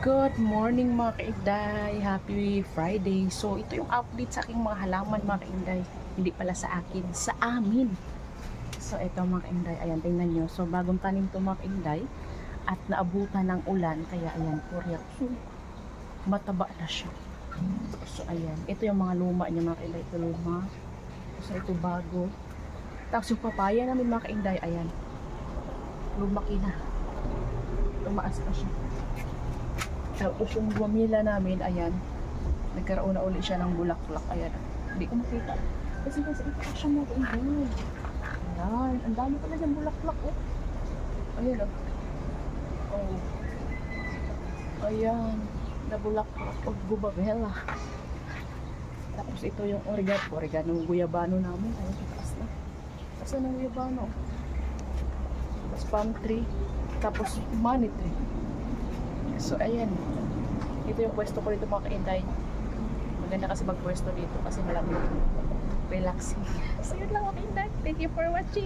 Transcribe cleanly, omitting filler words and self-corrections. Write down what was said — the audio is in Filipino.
Good morning mga kainday. Happy Friday. So ito yung update sa aking mga halaman mga kainday. Hindi pala sa akin, sa amin. So ito mga kainday, ayan tingnan nyo. So bagong tanim to mga kainday at naabutan ng ulan. Kaya ayan, puryak. So mataba na siya. So ayan, ito yung mga luma niya mga kainday. Ito luma. So ito bago. Tapos yung papaya namin mga kainday, ayan. Lumaki na. Tumaas na siya. Tapos yung guamila namin, ayan, nagkaroon na ulit siya ng bulaklak. Ayan, hindi ko makita. Kasi ito siya mga kainday. Ayan, ang dami pala siyang bulaklak, oh. Ayan, oh. Oh. Ayan, na bulaklak o gubabela. Tapos ito yung oregano, guyabano namin. Ayan, taas na. Taas na ng guyabano. Tapos palm tree. Tapos money tree. So, ayan. Ito yung pwesto ko dito mga kainday. Maganda kasi magpwesto dito kasi malamig. Relaxing. So, yun lang mga kainday. Thank you for watching.